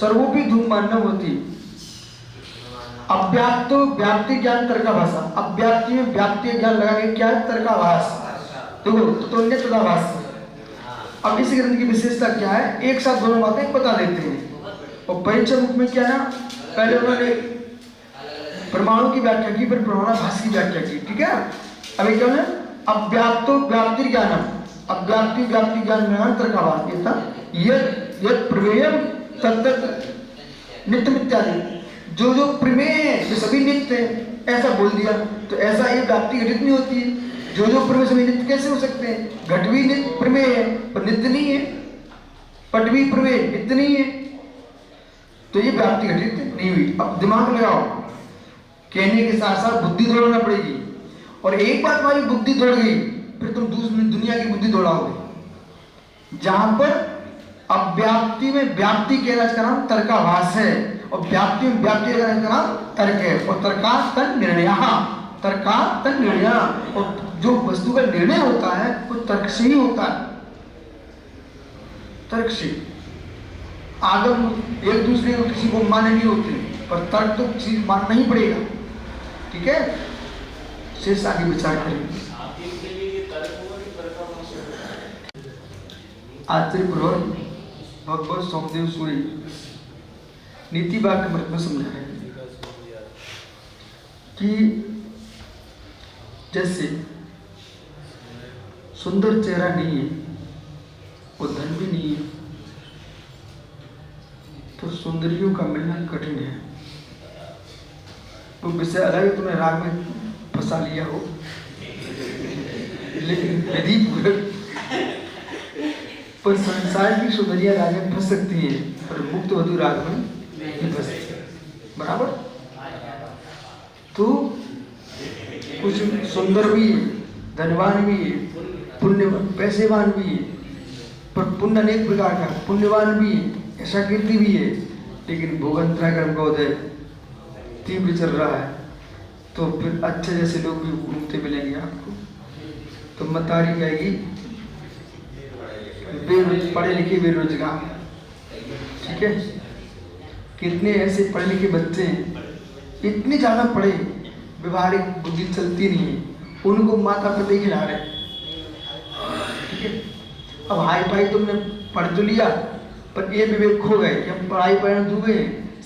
सर्वोपि धूम मानव होती। अव्याप्त व्याप्ति ज्ञान तर्काभाषा, अव्याप्ति में व्याप्ति ज्ञान लगाने क्या है? तर्काभास। देखो तो तदाभास। अब इस ग्रंथ की विशेषता क्या है? एक साथ दोनों बातें बता देते हैं। और परीक्षा मुख में क्या ना, पहले उन्होंने परमाणु की व्याख्या की, फिर परमाणुभास की व्याख्या की। ठीक है, अभी क्या है? अव्याप्तो व्याप्ति ज्ञानम, अव्याप्ति व्याप्ति ज्ञान तर्काभास। ये था यद प्रमेयम तत्त नित्य इत्यादि, जो जो प्रमेय है वे सभी नित्य है, ऐसा बोल दिया। तो ऐसा ये व्याप्ति घटित नहीं होती है। जो जो प्रमेय सभी नित्य कैसे हो सकते हैं? घट भी नित्य प्रमेय है पर नित्य नहीं है, पट भी प्रमेय नित्य नहीं है, तो ये व्याप्ति घटित नहीं हुई। अब दिमाग लगाओ, कहने के साथ साथ बुद्धि दौड़ाना पड़ेगी। और एक बार तुम्हारी बुद्धि दौड़ गई, फिर तुम दूसरी दुनिया की बुद्धि दौड़ाओगे। जहां पर अव्याप्ति में व्याप्ति कहना, इसका नाम तर्काभास है, और व्याप्ति में व्याप्ति कहना, इसका नाम तर्क है। और तर्कात निर्णय, तर्कात निर्णय, और जो वस्तु का निर्णय होता है वो तर्क से ही होता है। तर्क से आगम एक दूसरे को किसी को माने नहीं होते, पर तर्क तो चीज मानना ही पड़ेगा। ठीक है, शेष आगे विचार करेंगे। आचार्य भगवत सोमदेव सूरी नीति वाक्य मत में समझाए कि जैसे सुंदर चेहरा नहीं है, वो धन भी नहीं है, तो सुंदरियों का मिलना कठिन है। तो विषय अलग है, तुमने राग में फंसा लिया हो, लेकिन विधि पूर्वक पर संसार की सुंदरियां राग में फंस सकती है, पर मुक्त वधु राग में नहीं फंस सकती। बराबर। तो कुछ सुंदर भी है, धनवान भी है, पुण्य पैसेवान भी है, पर पुण्य अनेक प्रकार का, पुण्यवान भी है, ऐसा कीर्ति भी है, लेकिन भोगंतरा कर्म का उदय तीव्र चल रहा है, तो फिर अच्छे जैसे लोग भी घूमते मिलेंगे आपको। तो मतारी कहेगी पढ़े लिखे बेरोजगार। ठीक है, कितने ऐसे पढ़े लिखे बच्चे हैं, इतने ज्यादा पढ़े, व्यवहारिक बुद्धि चलती नहीं है, उनको माता पिता खिला रहे। ठीक है, अब हाई फाई तुमने पढ़ तो लिया, पर ये विवेक खो गए कि हम पढ़ाई पढ़ने दूंगे,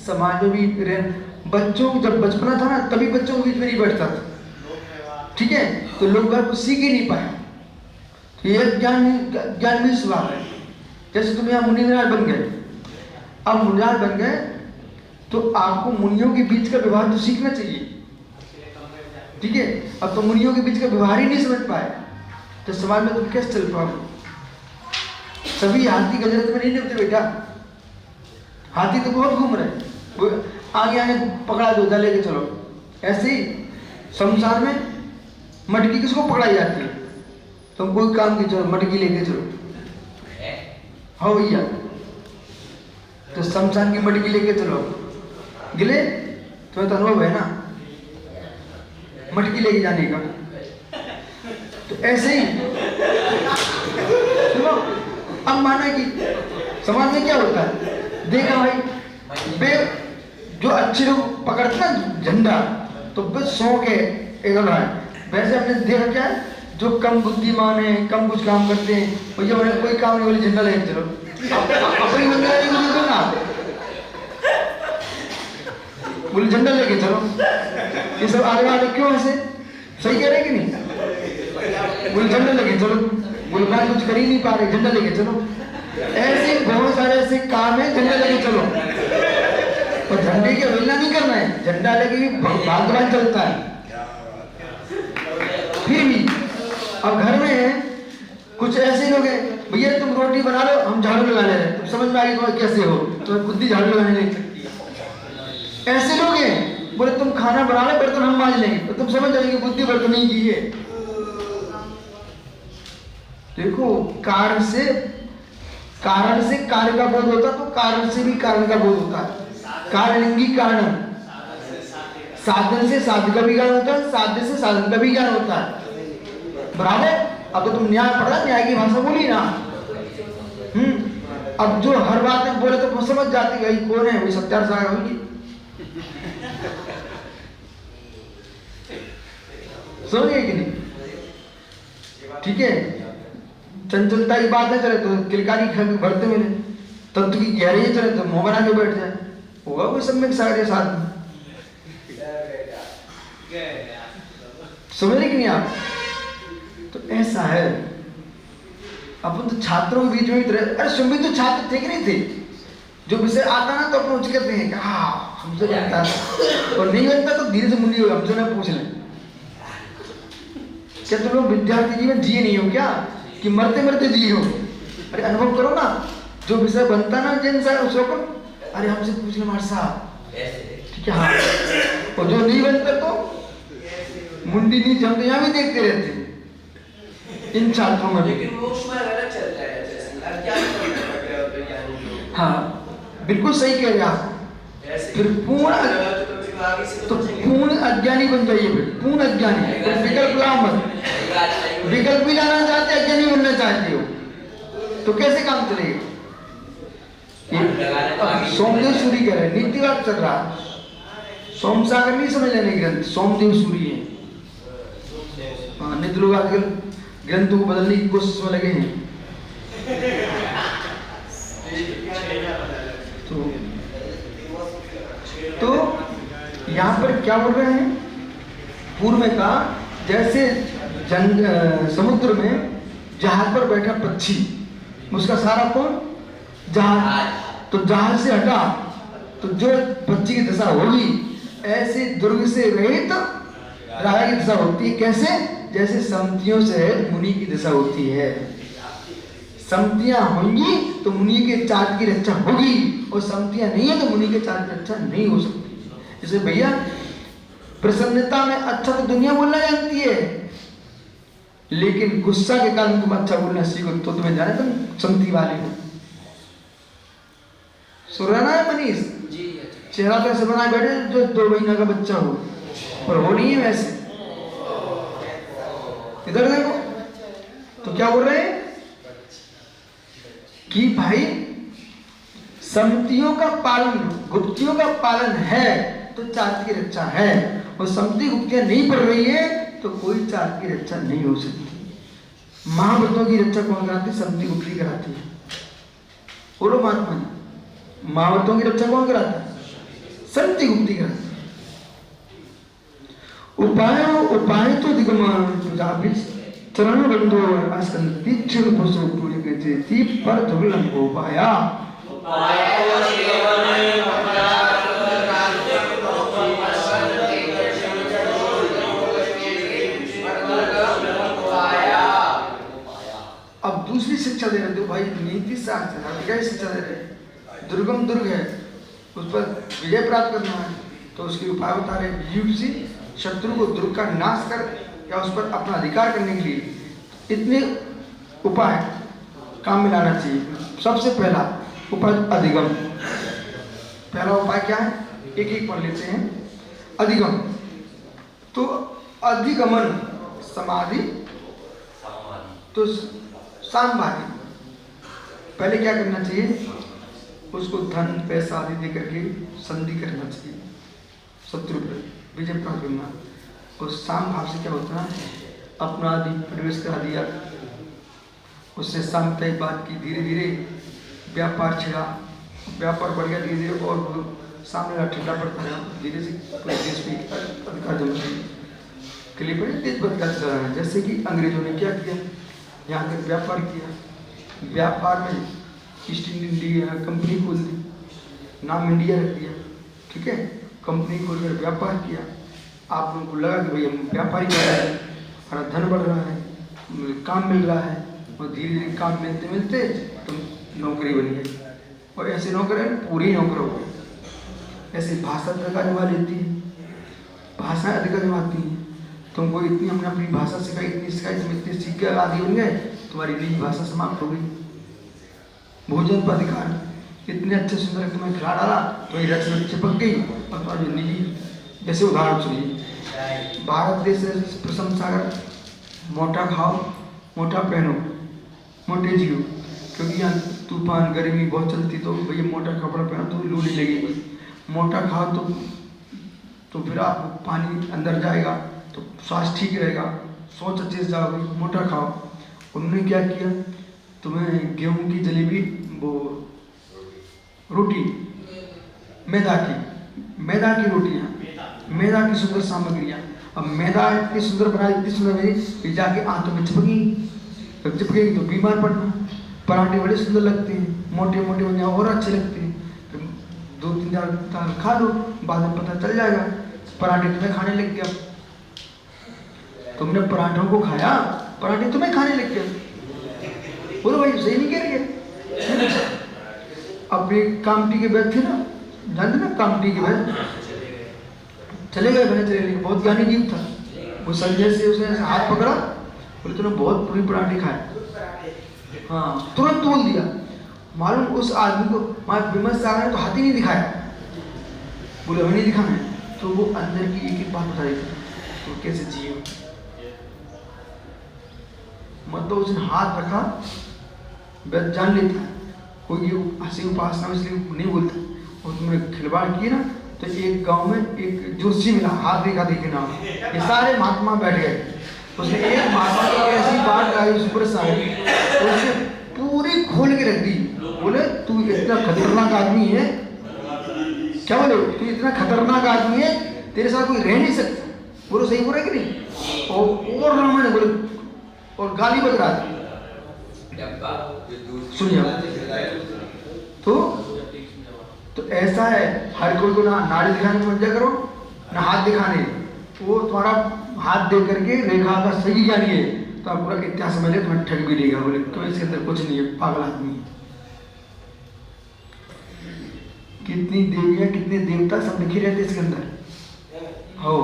समाज में भी रह। बच्चों को जब बचपना था ना, तभी बच्चों के बीच में नहीं बैठता था। ठीक है, तो लोग कुछ सीख ही नहीं पाए। तो ये ज्ञान में स्वभाव है। जैसे तुम यहाँ मुनिराज बन गए, अब मुनिराज बन गए तो आपको मुनियों के बीच का व्यवहार तो सीखना चाहिए। ठीक है, अब तो मुनियों के बीच का व्यवहार ही नहीं समझ पाए, तो समाज में तुम कैसे चल पाओ? सभी हाथी गजरत में नहीं निकलते बेटा, हाथी तो बहुत घूम रहे, आगे आगे पकड़ा दो, लेके चलो। ऐसे ही संसार में मटकी किसको पकड़ाई जाती है? तुम कोई काम की चलो, मटकी लेके चलो, हाँ भैया, तो शमशान की मटकी लेके चलो, गिले तुम्हें तो अनुभव है ना मटकी लेके जाने का। तो ऐसे ही सुनो, अब माना कि समाज में क्या होता है, देखा भाई बे जो अच्छे लोग पकड़ते ना झंडा, तो बस शौक है एक है। वैसे हमने देखा क्या है, जो कम बुद्धिमान है, कम कुछ काम करते हैं, भैया मैंने कोई काम नहीं, बोले झंडा लेके चलो, अपनी मंदिर ना बोले झंडा लेके चलो। ये सब आगे वाले क्यों ऐसे, सही कह रहे कि नहीं? बोले झंडा लेके चलो, बोले मैं कुछ कर ही नहीं पा रहे, झंडा लेके चलो। ऐसे बहुत सारे ऐसे काम है, झंडा लेके चलो। तो झंडे की अवहेलना नहीं करना है, झंडा लेके भी भागवान चलता है। फिर भी अब घर में है कुछ ऐसे लोग हैं, भैया तुम रोटी बना लो, हम झाड़ू लगा ले रहे हैं, तुम समझ में आ गई तुम्हें कैसे हो, तुम्हें बुद्धि झाड़ू लगाने नहीं सकती है। ऐसे लोग हैं, बोले तुम खाना बना लो, बर्तन हम मांज लेंगे, तो तुम समझ जाएंगे बुद्धि बर्तन ही की है। देखो, कारण से कार्य का बोध होता, तो कारण से भी कारण का बोध होता है। कारणिंगी कारण, साधन से साधन का भी ज्ञान होता है, साध्य से साधन का भी ज्ञान होता है। बराबर। अब तो तुम न्याय पढ़ा, न्याय की भाषा बोली ना। अब जो हर बात में बोले तो वो समझ जाती भाई कौन है, वही सत्यार सागर होगी। समझ गए कि नहीं? ठीक है, चंचलता की बात न चले तो किलकारी भरते मिले, तत्व की गहराई चले तो मोह बना के बैठ जाए, होगा कोई सम्यक सागर के साथ में। समझ रहे कि नहीं आप? तो ऐसा है, अपन तो छात्रों के बीच में भी अरे सुन तो छात्र थे कि नहीं थे, जो विषय आता ना तो अपन उच कहते हैं कि हाँ हमसे बनता है, और नहीं बनता तो धीरे से मुंडी हो हमसे ना पूछ लें। क्या तुम लोग विद्यार्थी जीवन जिए नहीं हो क्या, कि मरते मरते जिए हो? अरे अनुभव करो ना, जो विषय बनता ना जिन सर उसको अरे हमसे पूछ ले मार साहब, ठीक है हाँ, और जो नहीं बनता तो मुंडी नहीं, हम तो यहाँ भी देखते रहते हैं इन छात्रों में। लेकिन वो उसमें अलग चलता है, हाँ बिल्कुल सही कह रहे हैं आप। फिर पूर्ण तो पूर्ण अज्ञानी बन जाइए, फिर पूर्ण अज्ञानी, विकल्प लाओ मत, विकल्प भी लाना चाहते अज्ञानी बनना चाहते हो तो कैसे काम चलेगा? सोमदेव सूरी कह रहे हैं, नीतिवाद चल रहा है, सोम सागर नहीं समझ लेने ग्रंथ, सोमदेव सूरी है। नित्य लोग आजकल ग्रंथों को बदलने की कोशिश में लगे हैं। तो यहाँ पर क्या बोल रहे हैं? पूर्व में कहा जैसे समुद्र में जहाज पर बैठा पक्षी, उसका सारा कौन? जहाज। तो जहाज से हटा तो जो पक्षी की दशा होगी, ऐसे दुर्ग से रहित राजा की दशा होती है। कैसे? जैसे सम्मतियों से मुनि की दशा होती है। सम्मतियां होंगी तो मुनि के चार्ट की रक्षा होगी, और सम्मतियां नहीं है तो मुनि के चार्ट की रक्षा नहीं हो सकती। जैसे भैया प्रसन्नता में अच्छा तो दुनिया बोलना जानती है, लेकिन गुस्सा के कारण तुम अच्छा बोलना सीखो तो तुम्हें जाने तुम सम्मति वाले हो। सुराना है मनीष जी, चेहरा तो ऐसे बनाए बैठे जो 2 महीना का बच्चा हो, पर वो नहीं है वैसे। इधर देखो तो क्या बोल रहे हैं कि भाई सम्मतियों का पालन, गुप्तियों का पालन है तो चार्ट की रक्षा है, और सम्मति गुप्तियां नहीं पड़ रही है तो कोई चार्ट की रक्षा नहीं हो सकती। महाव्रतों की रक्षा कौन कराती है? सम्मति गुप्ती कराती है। बोलो महात्मा जी, महाव्रतों की रक्षा कौन कराता है? सम्मति गुप्ती कराती है। उपाय तो दिगम चरण बंधो आसन तीक्ष्ण पुष्प पूरी कहते थी पर दुर्लभ हो पाया। अब दूसरी शिक्षा दे रहे थे भाई, नीति शास्त्र क्या शिक्षा दे रहे? दुर्गम दुर्ग है, उस पर विजय प्राप्त करना है तो उसके उपाय बता रहे। युग से शत्रु को दुर्ग का नाश कर या उस पर अपना अधिकार करने के लिए इतने उपाय काम में लाना चाहिए। सबसे पहला उपाय अधिगम। पहला उपाय क्या है? एक एक पढ़ लेते हैं। अधिगम तो अधिगमन समाधि तो सामवादी। पहले क्या करना चाहिए? उसको धन पैसा आदि दे करके संधि करना चाहिए, शत्रु पर विजय प्राप्त करना। और साम भाव से क्या होता है? अपना आदि प्रवेश करा दिया, उससे सामयिक बात की, धीरे धीरे व्यापार छिड़ा, व्यापार बढ़ गया धीरे धीरे, और सामने का ठंडा पड़ता है, धीरे से पूरे देश में अधिकार जमने के लिए बड़े तेज बदलाव चल रहा है। जैसे कि अंग्रेजों ने क्या किया, यहाँ तक व्यापार किया, व्यापार में ईस्ट इंडिया कंपनी खोल दी, नाम इंडिया रख दिया, ठीक है, कंपनी खोलकर व्यापार किया। आप लोगों को लगा कि भाई हम व्यापारी कर रहे हैं, हमारा धन बढ़ रहा है, काम मिल रहा है, और धीरे धीरे काम मिलते मिलते तुम नौकरी बन गई, और ऐसे नौकर पूरी नौकर हो गए। ऐसे भाषा अधिकार जमा लेती है, भाषाएं अधिकार जमाती हैं। तुमको इतनी हमने अपनी भाषा सिखाई, इतनी सिखाई, तुम इतनी सीख के आदि बन गए, तुम्हारी निजी भाषा समाप्त हो गई। भोजन पर अधिकार, इतने अच्छे सुंदर तुम्हें खिला डाला, तुम्हारी रच में चिपक गई, और तुम्हारी निजी। जैसे उदाहरण सुनिए, भारत देश प्रशंसा सागर, मोटा खाओ मोटा पहनो मोटे जियो, क्योंकि यहाँ तूफान गर्मी बहुत चलती तो भैया मोटा कपड़ा पहना तो लू नहीं लगेगी, मोटा खाओ तो फिर आप पानी अंदर जाएगा तो स्वास्थ्य ठीक रहेगा, सोच अच्छे से जाओगे, मोटा खाओ। उन्होंने क्या किया, तुम्हें गेहूं की जलेबी, वो रोटी मैदा की रोटियाँ, मैदा की सुंदर सामग्रियाँ। अब मैदा इतनी सुंदर बनाई, इतनी सुंदर बनी कि जाके आंतों में चिपकेगी तो बीमार पड़ना। पराठे बड़े सुंदर लगते हैं, मोटे मोटे बन जाओ और अच्छे लगते हैं, फिर 2-3 दाल खा लो, बाद में पता चल जाएगा पराठे तुम्हें खाने लग गया। तुमने पराठों को खाया, पराठे तुम्हें खाने लग गए। बोलो भाई सही नहीं कह रहे। अब एक कामटी के बैठ थे ना, जानते ना कामटी के बैठ, चले गए चले गए, बहुत ज्ञानी जीव था वो। संजय से उसने हाथ पकड़ा, बोले तूने बहुत पूरी पराठे खाए। हाँ, तुरंत बोल दिया। मालूम उस आदमी को वहाँ विमर्श आ रहा है तो हाथ ही नहीं दिखाया, बोले हमें नहीं दिखाना है। तो वो अंदर की एक एक बात बता रही थी, तो कैसे जिए। मतलब उसने हाथ रखा, वैद्य जान लेता है कोई ये हंसी उपासना, इसलिए नहीं बोलता। और तुमने खिलवाड़ किए ना, तो एक गांव में एक जोशी मिला, हाथ रेखा देखे नाम, ये सारे महात्मा बैठ गए। उसने एक महात्मा की ऐसी बात आई उस पर सारी, उसने पूरी खोल के रख दी। बोले तू इतना खतरनाक आदमी है, क्या बोले, तू इतना खतरनाक आदमी है, तेरे साथ कोई रह नहीं सकता। बोलो सही बोल रहे कि नहीं। और रामायण बोले और गाली बज रहा थी। सुनिए, तो ऐसा है, हर कोई को ना नाड़ी दिखाने में मजा करो ना हाथ दिखाने। वो तुम्हारा हाथ दे करके रेखा का सही ज्ञानी है तो आप पूरा इतिहास समझ ले, तुम्हें ठग भी देगा। बोले तो इसके अंदर कुछ नहीं है, पागल आदमी है। कितनी देवियां कितने देवता सब लिखे रहते इसके अंदर हो,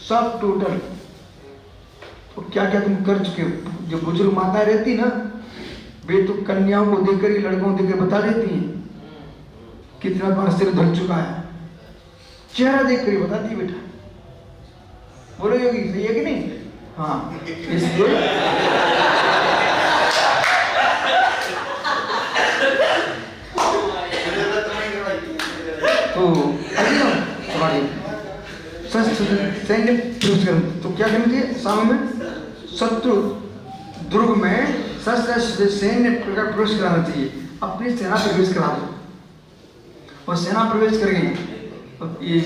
सब टोटल। तो क्या क्या तुम कर चुके हो। जो बुजुर्ग माताएं रहती ना, वे तो कन्याओं को देकर ही लड़कों को देकर बता देती हैं कितना तुम्हारा सिर धुल चुका है, चेहरा देख कर ही बताती है बेटा। बोलो योगी सही है कि नहीं। हाँ, इसलिए तो सैन्य प्रवेश करना, तो क्या करना चाहिए, सामने में शत्रु दुर्ग में शस्त्र सैन्य प्रवेश कराना चाहिए। अपनी सेना प्रवेश करा दो, और सेना प्रवेश कर गई। ये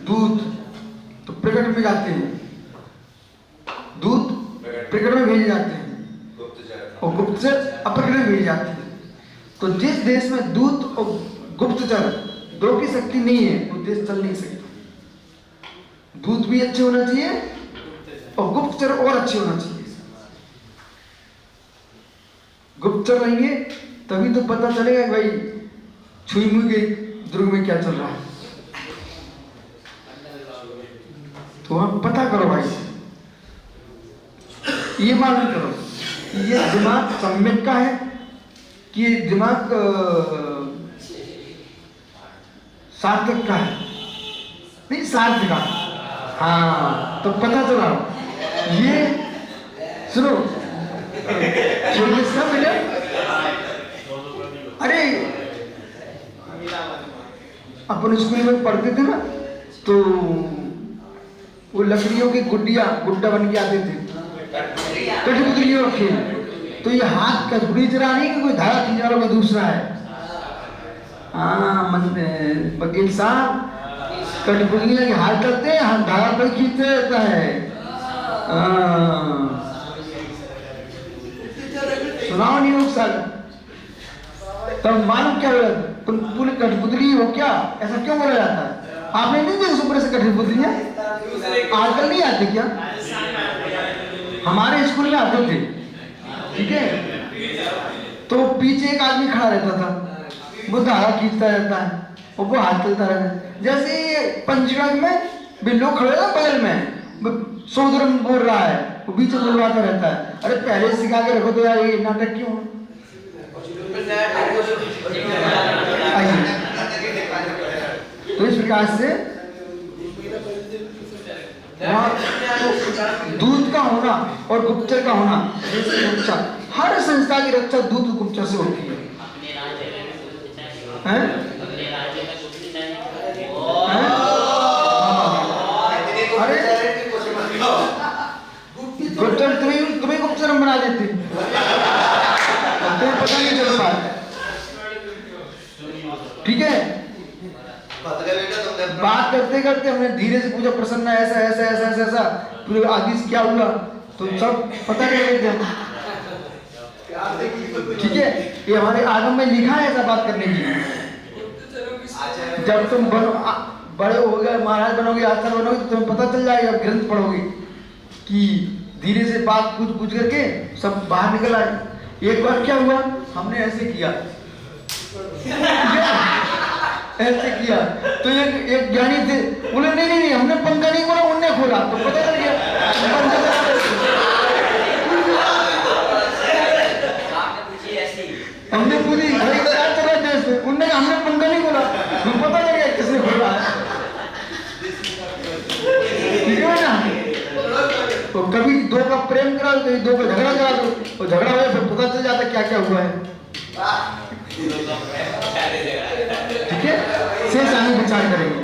दूत तो प्रकट में जाते हैं, दूत प्रकट में भेजे जाते हैं, और गुप्तचर अप्रकट में भेजे जाते हैं। तो जिस देश में दूत और गुप्तचर दो की शक्ति नहीं है, वो देश चल नहीं सकता। दूत भी अच्छे होना चाहिए और गुप्तचर और अच्छे होना चाहिए। गुप्तचर रहेंगे तभी तो पता चलेगा भाई छुई मुई के दुर्ग में क्या चल रहा है। तो आप पता करो भाई, ये मालूम करो कि ये दिमाग सम्यक का है कि ये दिमाग सार्थक का है, नहीं सार्थ का। हाँ, तो पता चला ये, सुनो सब मिले। अरे अपन स्कूल में पढ़ते थे ना, तो वो लकड़ियों की गुड्डा बन के आते थे, कठपुतलियों के। तो ये हाथ कठपुतली चला नहीं कि कोई धारा खींच वाला कोई दूसरा है। हाँ, वकील साहब कठपुतलियां के हाथ करते हैं, हाथ धारा पर खींचते रहता है। सुनाओ नहीं हो सर, तब मालूम क्या बोला, तुम पूरी कठपुतली हो क्या, ऐसा क्यों बोला जाता है। आपने नहीं देखा सुपर से कठपुतलियां आजकल नहीं आती क्या, हमारे स्कूल में आते थे, ठीक है। तो पीछे एक आदमी खड़ा रहता था, वो धारा खींचता रहता है और वो हाथ चलता रहता है। जैसे पंचगढ़ में भी लोग खड़े ना बगल में, सोदरम बोल रहा है, वो बीच में बोलवाता रहता है। अरे पहले सिखा के रखो तो यार, ये नाटक क्यों। तो इस प्रकार से दूत का होना और गुप्तचर का होना, रक्षा, हर संस्था की रक्षा दूत गुप्तचर से होती है। हैं? अरे गुप्तचर तुम्हें गुप्तचर हम बना देते, तुम्हें पता नहीं चल पाया। ठीक है, बात करते करते हमने धीरे से पूछा प्रसन्न ऐसा ऐसा ऐसा ऐसा ऐसा, पूरे आगे से क्या हुआ तो सब पता कर लेते हम। ठीक है, ये हमारे आगम में लिखा है ऐसा बात करने की। जब तुम बड़े हो गए, महाराज बनोगे, आचार्य बनोगे, तो तुम्हें पता चल जाएगा, ग्रंथ पढ़ोगे कि धीरे से बात पूछ करके सब बाहर निकल आए। एक बार क्या हुआ, हमने ऐसे किया ऐसे किया तो एक ज्ञानी थे, बोले नहीं नहीं नहीं हमने पंखा नहीं खोला, उनने खोला, तो पता चल गया। हमने पूछी भाई क्या चल रहा है देश में, उनने कहा हमने पंखा नहीं खोला, तो पता चल गया किसने खोला है। ठीक है ना, तो कभी दो का प्रेम करा दो, कभी दो का झगड़ा करा दो, और झगड़ा हुआ फिर पता चल जाता क्या क्या हुआ है। ठीक है, शेष आगे विचार करेंगे।